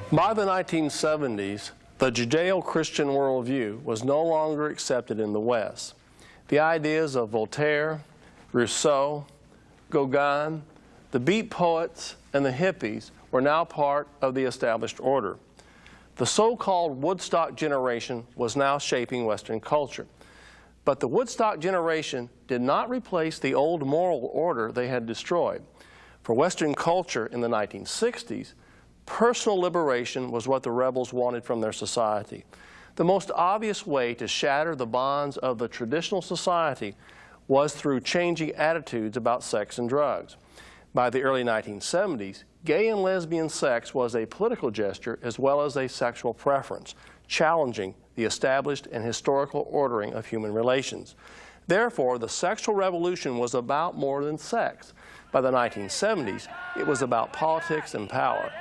By the 1970s, the Judeo-Christian worldview was no longer accepted in the West. The ideas of Voltaire, Rousseau, Gauguin, the beat poets, and the hippies were now part of the established order. The so-called Woodstock generation was now shaping Western culture. But the Woodstock generation did not replace the old moral order they had destroyed. For Western culture in the 1960s, personal liberation was what the rebels wanted from their society. The most obvious way to shatter the bonds of the traditional society was through changing attitudes about sex and drugs. By the early 1970s, gay and lesbian sex was a political gesture as well as a sexual preference, challenging the established and historical ordering of human relations. Therefore, the sexual revolution was about more than sex. By the 1970s, it was about politics and power.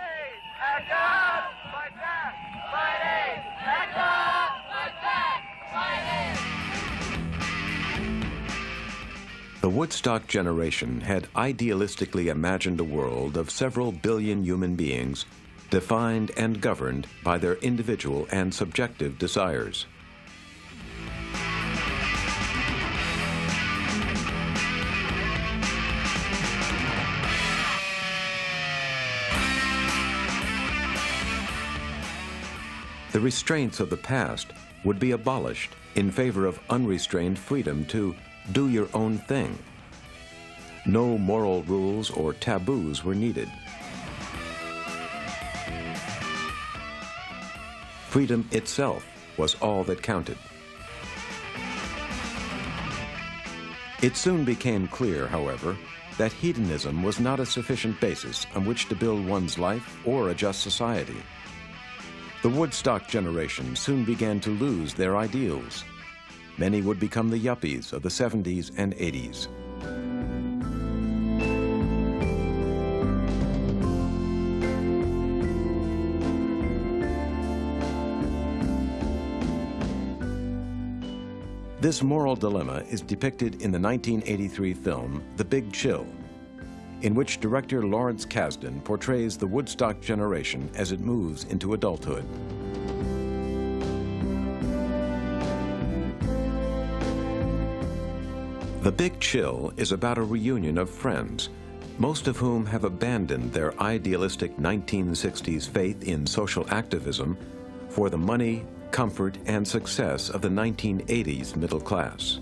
The Woodstock generation had idealistically imagined a world of several billion human beings, defined and governed by their individual and subjective desires. The restraints of the past would be abolished in favor of unrestrained freedom to do your own thing. No moral rules or taboos were needed. Freedom itself was all that counted. It soon became clear, however, that hedonism was not a sufficient basis on which to build one's life or adjust society. The Woodstock generation soon began to lose their ideals. Many would become the yuppies of the 70s and 80s. This moral dilemma is depicted in the 1983 film The Big Chill, in which director Lawrence Kasdan portrays the Woodstock generation as it moves into adulthood. The Big Chill is about a reunion of friends, most of whom have abandoned their idealistic 1960s faith in social activism for the money, comfort, and success of the 1980s middle class.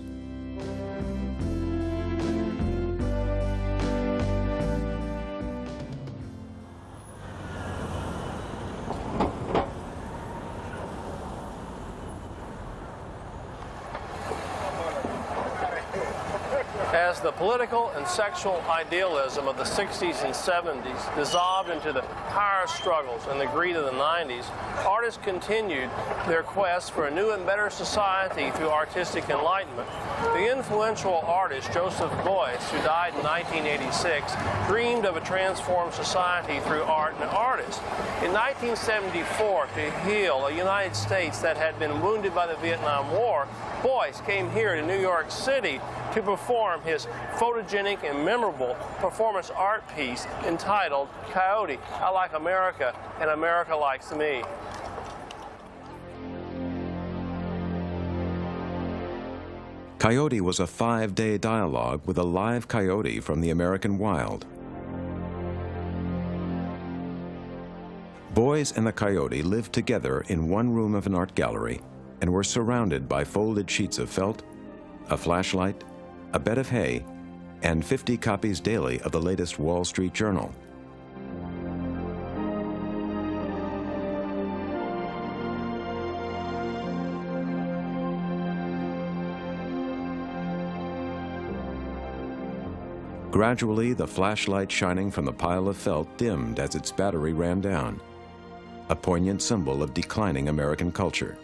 As the political and sexual idealism of the 60s and 70s dissolved into the power struggles and the greed of the 90s, artists continued their quest for a new and better society through artistic enlightenment. The influential artist Joseph Beuys, who died in 1986, dreamed of a transformed society through art and artists. In 1974, to heal a United States that had been wounded by the Vietnam War, Beuys came here to New York City to perform his photogenic and memorable performance art piece entitled Coyote, I Like America and America Likes Me. Coyote was a 5-day dialogue with a live coyote from the American wild. Beuys and the coyote lived together in one room of an art gallery and were surrounded by folded sheets of felt, a flashlight, a bed of hay, and 50 copies daily of the latest Wall Street Journal. Gradually, the flashlight shining from the pile of felt dimmed as its battery ran down, a poignant symbol of declining American culture.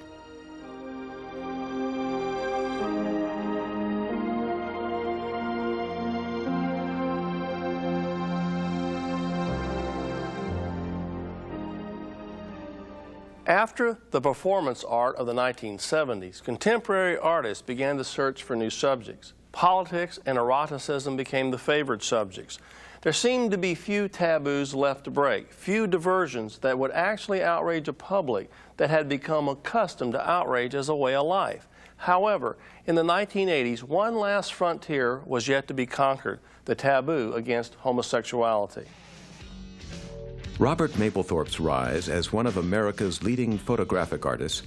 After the performance art of the 1970s, contemporary artists began to search for new subjects. Politics and eroticism became the favored subjects. There seemed to be few taboos left to break, few diversions that would actually outrage a public that had become accustomed to outrage as a way of life. However, in the 1980s, one last frontier was yet to be conquered, the taboo against homosexuality. Robert Mapplethorpe's rise as one of America's leading photographic artists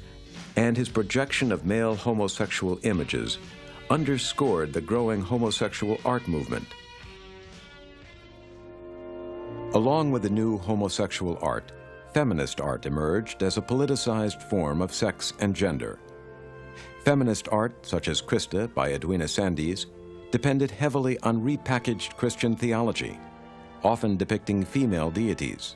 and his projection of male homosexual images underscored the growing homosexual art movement. Along with the new homosexual art, feminist art emerged as a politicized form of sex and gender. Feminist art, such as Christa by Edwina Sandys, depended heavily on repackaged Christian theology, often depicting female deities.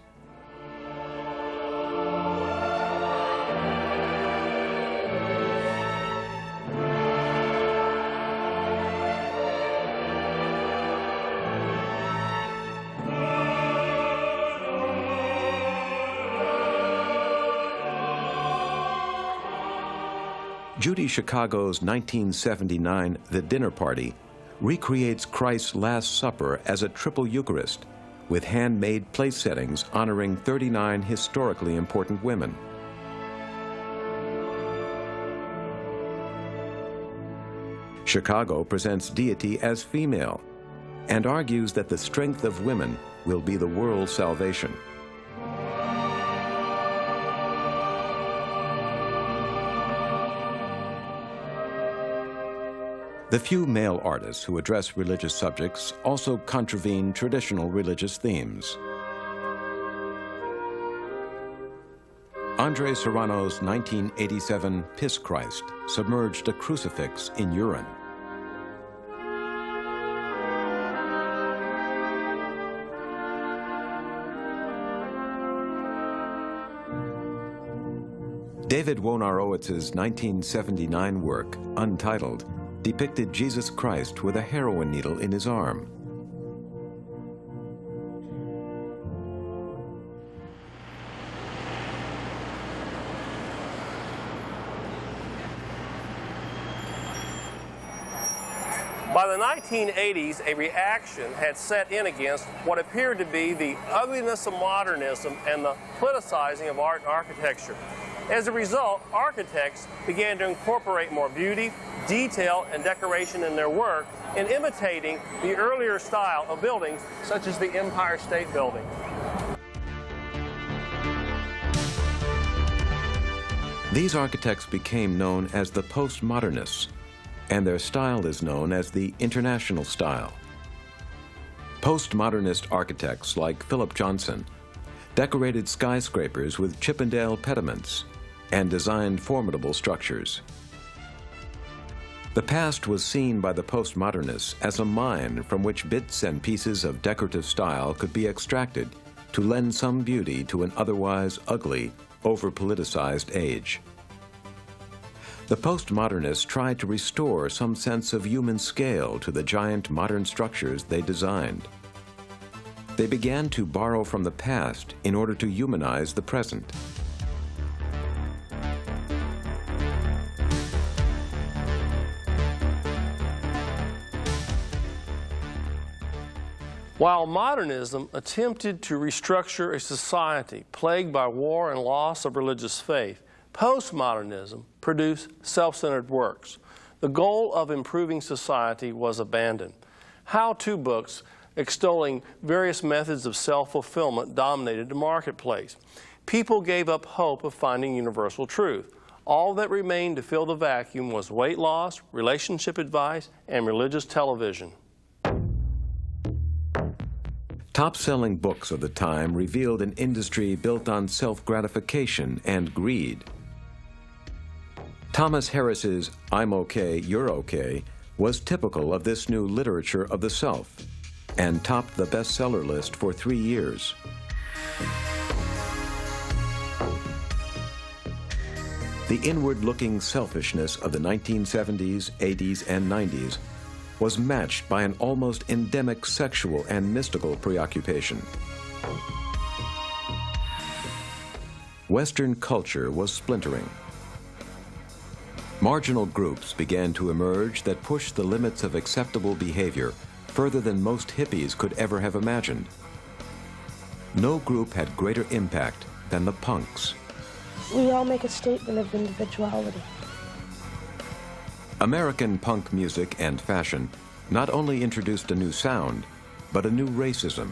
Judy Chicago's 1979 The Dinner Party recreates Christ's Last Supper as a triple Eucharist, with handmade place settings honoring 39 historically important women. Chicago presents deity as female and argues that the strength of women will be the world's salvation. The few male artists who address religious subjects also contravene traditional religious themes. Andre Serrano's 1987 Piss Christ submerged a crucifix in urine. David Wonarowitz's 1979 work, Untitled, depicted Jesus Christ with a heroin needle in his arm. By the 1980s, a reaction had set in against what appeared to be the ugliness of modernism and the politicizing of art and architecture. As a result, architects began to incorporate more beauty, detail, and decoration in their work in imitating the earlier style of buildings such as the Empire State Building. These architects became known as the postmodernists, and their style is known as the international style. Postmodernist architects like Philip Johnson decorated skyscrapers with Chippendale pediments and designed formidable structures. The past was seen by the postmodernists as a mine from which bits and pieces of decorative style could be extracted to lend some beauty to an otherwise ugly, over-politicized age. The postmodernists tried to restore some sense of human scale to the giant modern structures they designed. They began to borrow from the past in order to humanize the present. While modernism attempted to restructure a society plagued by war and loss of religious faith, postmodernism produced self-centered works. The goal of improving society was abandoned. How-to books extolling various methods of self-fulfillment dominated the marketplace. People gave up hope of finding universal truth. All that remained to fill the vacuum was weight loss, relationship advice, and religious television. Top-selling books of the time revealed an industry built on self-gratification and greed. Thomas Harris's I'm Okay, You're Okay was typical of this new literature of the self and topped the bestseller list for 3 years. The inward-looking selfishness of the 1970s, 80s, and 90s was matched by an almost endemic sexual and mystical preoccupation. Western culture was splintering. Marginal groups began to emerge that pushed the limits of acceptable behavior further than most hippies could ever have imagined. No group had greater impact than the punks. We all make a statement of individuality. American punk music and fashion not only introduced a new sound, but a new racism.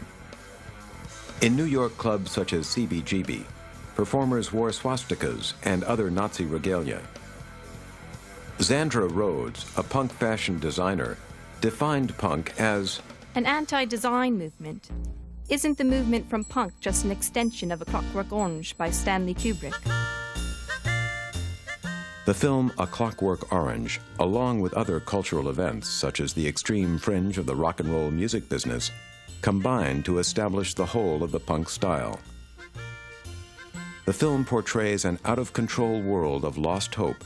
In New York clubs such as CBGB, performers wore swastikas and other Nazi regalia. Zandra Rhodes, a punk fashion designer, defined punk as an anti-design movement. Isn't the movement from punk just an extension of A Clockwork Orange by Stanley Kubrick? The film A Clockwork Orange, along with other cultural events such as the extreme fringe of the rock and roll music business, combined to establish the whole of the punk style. The film portrays an out-of-control world of lost hope,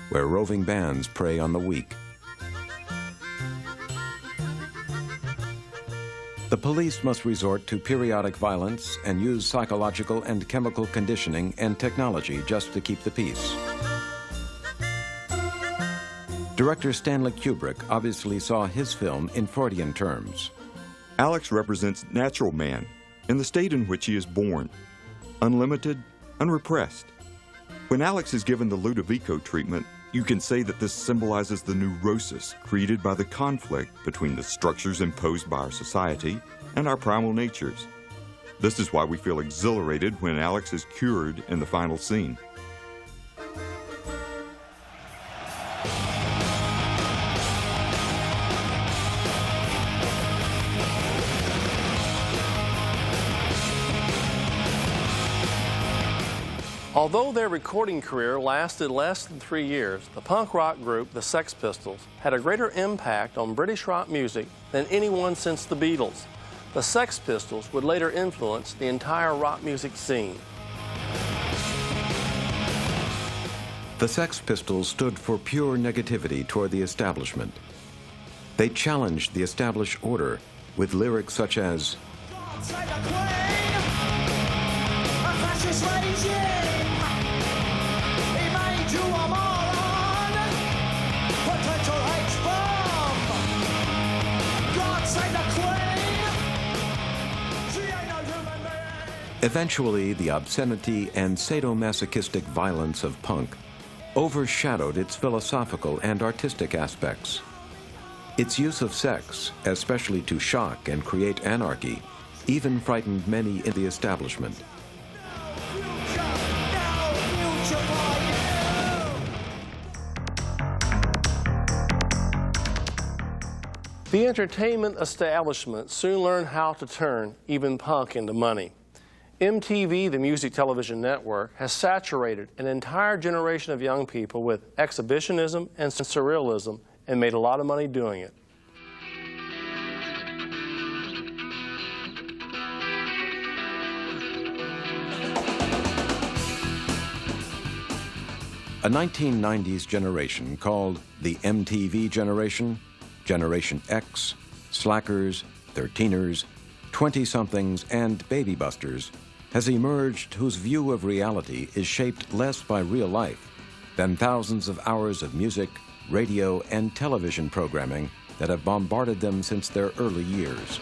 where roving bands prey on the weak. The police must resort to periodic violence and use psychological and chemical conditioning and technology just to keep the peace. Director Stanley Kubrick obviously saw his film in Freudian terms. Alex represents natural man in the state in which he is born, unlimited, unrepressed. When Alex is given the Ludovico treatment, you can say that this symbolizes the neurosis created by the conflict between the structures imposed by our society and our primal natures. This is why we feel exhilarated when Alex is cured in the final scene. Although their recording career lasted less than 3 years, the punk rock group, the Sex Pistols, had a greater impact on British rock music than anyone since the Beatles. The Sex Pistols would later influence the entire rock music scene. The Sex Pistols stood for pure negativity toward the establishment. They challenged the established order with lyrics such as, eventually, the obscenity and sadomasochistic violence of punk overshadowed its philosophical and artistic aspects. Its use of sex, especially to shock and create anarchy, even frightened many in the establishment. The entertainment establishment soon learned how to turn even punk into money. MTV, the music television network, has saturated an entire generation of young people with exhibitionism and surrealism and made a lot of money doing it. A 1990s generation called the MTV generation, Generation X, Slackers, 13ers, 20-somethings, and baby busters has emerged whose view of reality is shaped less by real life than thousands of hours of music, radio, and television programming that have bombarded them since their early years.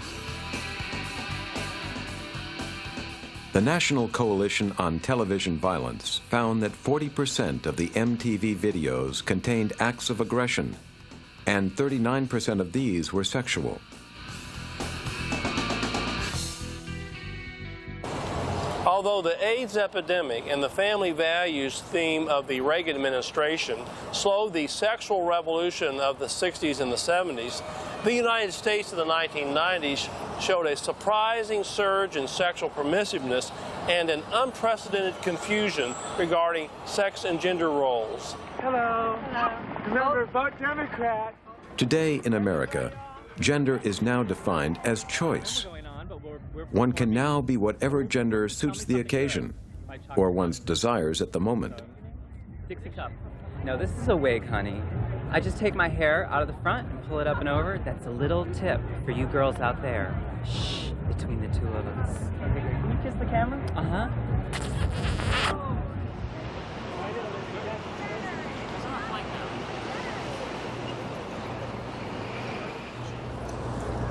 The National Coalition on Television Violence found that 40% of the MTV videos contained acts of aggression, and 39% of these were sexual. Although the AIDS epidemic and the family values theme of the Reagan administration slowed the sexual revolution of the 60s and the 70s, the United States of the 1990s showed a surprising surge in sexual permissiveness and an unprecedented confusion regarding sex and gender roles. Hello. Hello. Remember, vote Democrat. Today in America, gender is now defined as choice. One can now be whatever gender suits the occasion, or one's desires at the moment. Dixie cup. No, this is a wig, honey. I just take my hair out of the front and pull it up and over. That's a little tip for you girls out there. Shh, between the two of us. Okay, great. Can you kiss the camera? Uh-huh.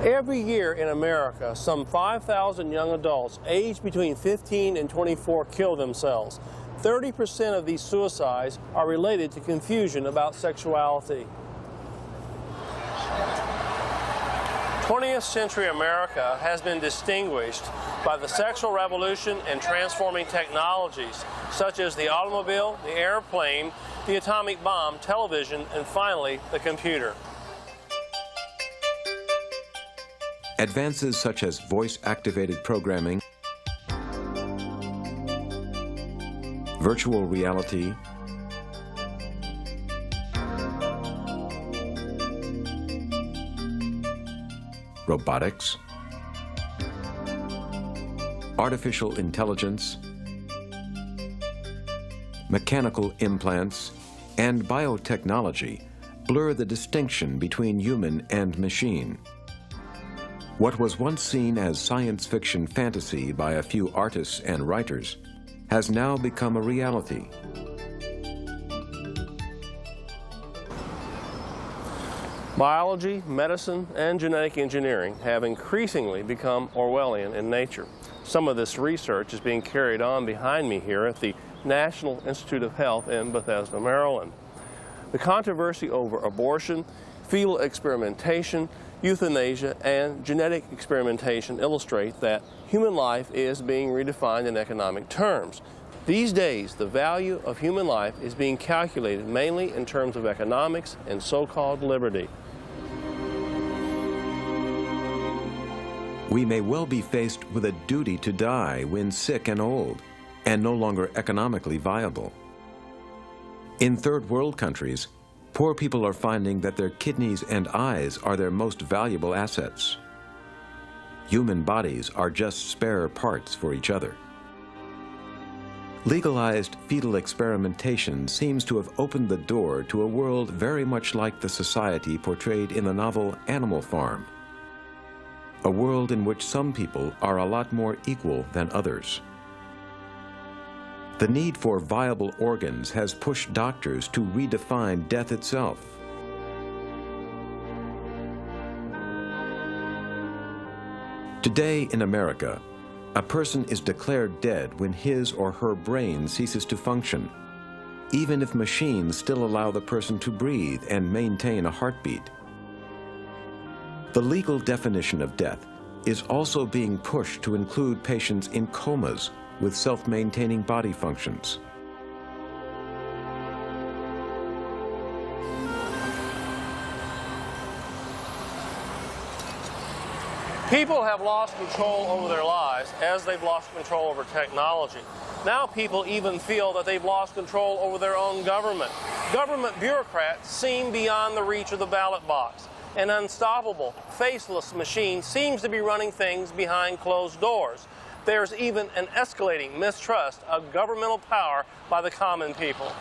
Every year in America, some 5,000 young adults aged between 15 and 24 kill themselves. 30% of these suicides are related to confusion about sexuality. 20th century America has been distinguished by the sexual revolution and transforming technologies such as the automobile, the airplane, the atomic bomb, television, and finally, the computer. Advances such as voice-activated programming, virtual reality, robotics, artificial intelligence, mechanical implants, and biotechnology blur the distinction between human and machine. What was once seen as science fiction fantasy by a few artists and writers has now become a reality. Biology, medicine, and genetic engineering have increasingly become Orwellian in nature. Some of this research is being carried on behind me here at the National Institute of Health in Bethesda, Maryland. The controversy over abortion, fetal experimentation, euthanasia, and genetic experimentation illustrate that human life is being redefined in economic terms. These days, the value of human life is being calculated mainly in terms of economics and so-called liberty. We may well be faced with a duty to die when sick and old, and no longer economically viable. In third world countries, poor people are finding that their kidneys and eyes are their most valuable assets. Human bodies are just spare parts for each other. Legalized fetal experimentation seems to have opened the door to a world very much like the society portrayed in the novel Animal Farm. A world in which some people are a lot more equal than others. The need for viable organs has pushed doctors to redefine death itself. Today in America, a person is declared dead when his or her brain ceases to function, even if machines still allow the person to breathe and maintain a heartbeat. The legal definition of death is also being pushed to include patients in comas with self-maintaining body functions. People have lost control over their lives as they've lost control over technology. Now people even feel that they've lost control over their own government. Government bureaucrats seem beyond the reach of the ballot box. An unstoppable, faceless machine seems to be running things behind closed doors. There's even an escalating mistrust of governmental power by the common people.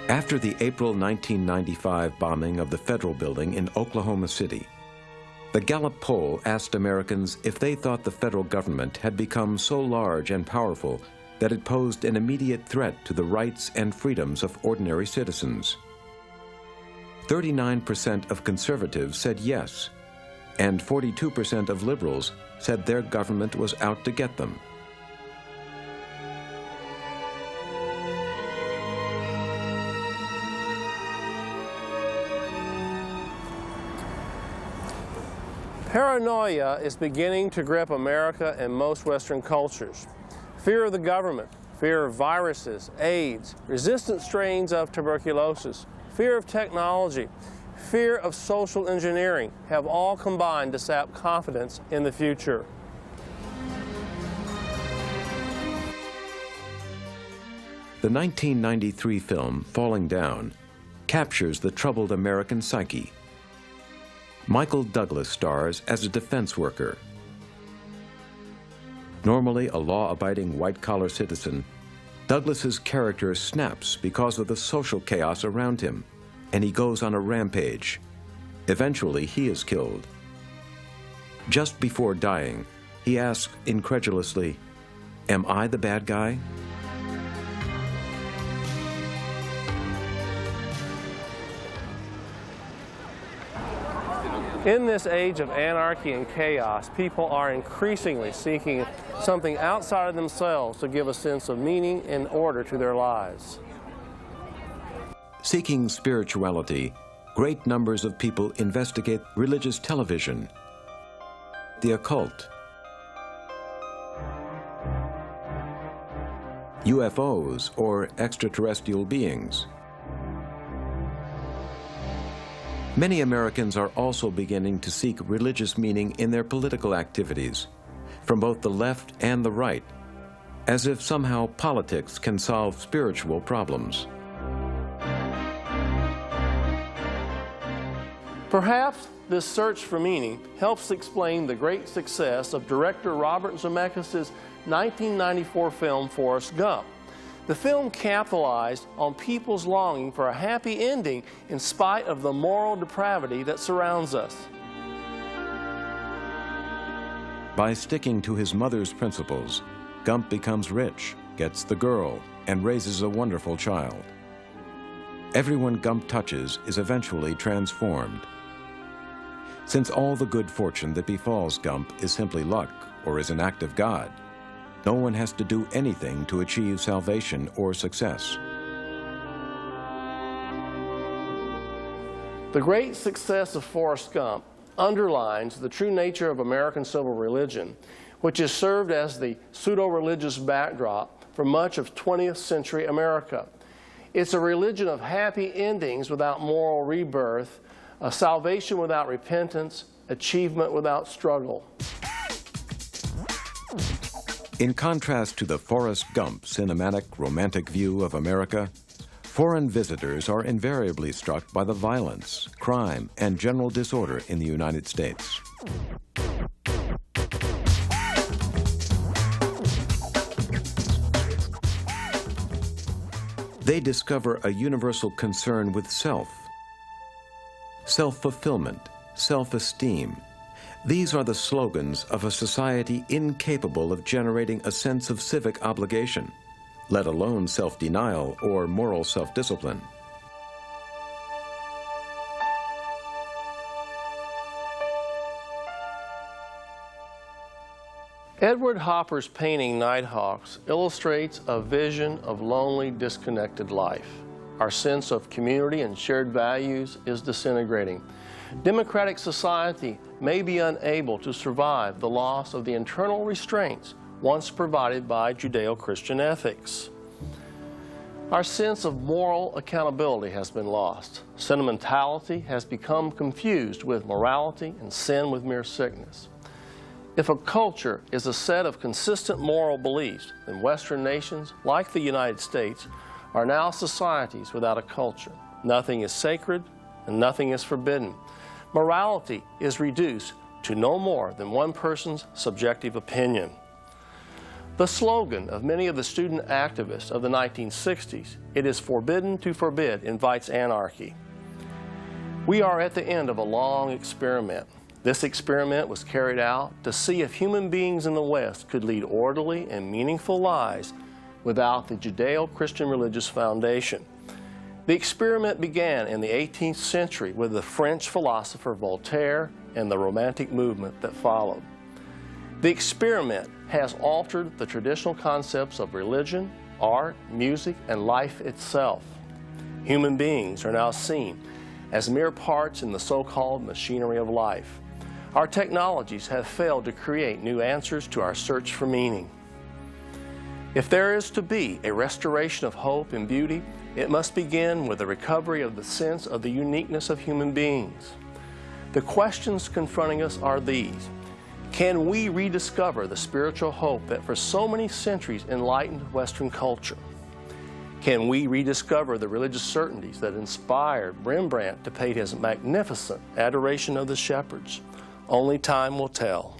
After the April 1995 bombing of the Federal Building in Oklahoma City, the Gallup poll asked Americans if they thought the federal government had become so large and powerful that it posed an immediate threat to the rights and freedoms of ordinary citizens. 39% of conservatives said yes, and 42% of liberals said their government was out to get them. Paranoia is beginning to grip America and most Western cultures. Fear of the government, fear of viruses, AIDS, resistant strains of tuberculosis, fear of technology, fear of social engineering have all combined to sap confidence in the future. The 1993 film, Falling Down, captures the troubled American psyche. Michael Douglas stars as a defense worker. Normally a law-abiding white-collar citizen, Douglas's character snaps because of the social chaos around him, and he goes on a rampage. Eventually, he is killed. Just before dying, he asks incredulously, "Am I the bad guy?" In this age of anarchy and chaos, people are increasingly seeking something outside of themselves to give a sense of meaning and order to their lives. Seeking spirituality, great numbers of people investigate religious television, the occult, UFOs or extraterrestrial beings. Many Americans are also beginning to seek religious meaning in their political activities, from both the left and the right, as if somehow politics can solve spiritual problems. Perhaps this search for meaning helps explain the great success of director Robert Zemeckis' 1994 film Forrest Gump. The film capitalized on people's longing for a happy ending in spite of the moral depravity that surrounds us. By sticking to his mother's principles, Gump becomes rich, gets the girl, and raises a wonderful child. Everyone Gump touches is eventually transformed. Since all the good fortune that befalls Gump is simply luck or is an act of God, no one has to do anything to achieve salvation or success. The great success of Forrest Gump underlines the true nature of American civil religion, which has served as the pseudo-religious backdrop for much of 20th century America. It's a religion of happy endings without moral rebirth, a salvation without repentance, achievement without struggle. In contrast to the Forrest Gump cinematic romantic view of America, foreign visitors are invariably struck by the violence, crime, and general disorder in the United States. They discover a universal concern with self, self-fulfillment, self-esteem. These are the slogans of a society incapable of generating a sense of civic obligation, let alone self-denial or moral self-discipline. Edward Hopper's painting Nighthawks illustrates a vision of lonely, disconnected life. Our sense of community and shared values is disintegrating. Democratic society may be unable to survive the loss of the internal restraints once provided by Judeo-Christian ethics. Our sense of moral accountability has been lost. Sentimentality has become confused with morality and sin with mere sickness. If a culture is a set of consistent moral beliefs, then Western nations, like the United States, are now societies without a culture. Nothing is sacred and nothing is forbidden. Morality is reduced to no more than one person's subjective opinion. The slogan of many of the student activists of the 1960s, "It is forbidden to forbid," invites anarchy. We are at the end of a long experiment. This experiment was carried out to see if human beings in the West could lead orderly and meaningful lives without the Judeo-Christian religious foundation. The experiment began in the 18th century with the French philosopher Voltaire and the Romantic movement that followed. The experiment has altered the traditional concepts of religion, art, music, and life itself. Human beings are now seen as mere parts in the so-called machinery of life. Our technologies have failed to create new answers to our search for meaning. If there is to be a restoration of hope and beauty, it must begin with the recovery of the sense of the uniqueness of human beings. The questions confronting us are these. Can we rediscover the spiritual hope that for so many centuries enlightened Western culture? Can we rediscover the religious certainties that inspired Rembrandt to paint his magnificent Adoration of the Shepherds? Only time will tell.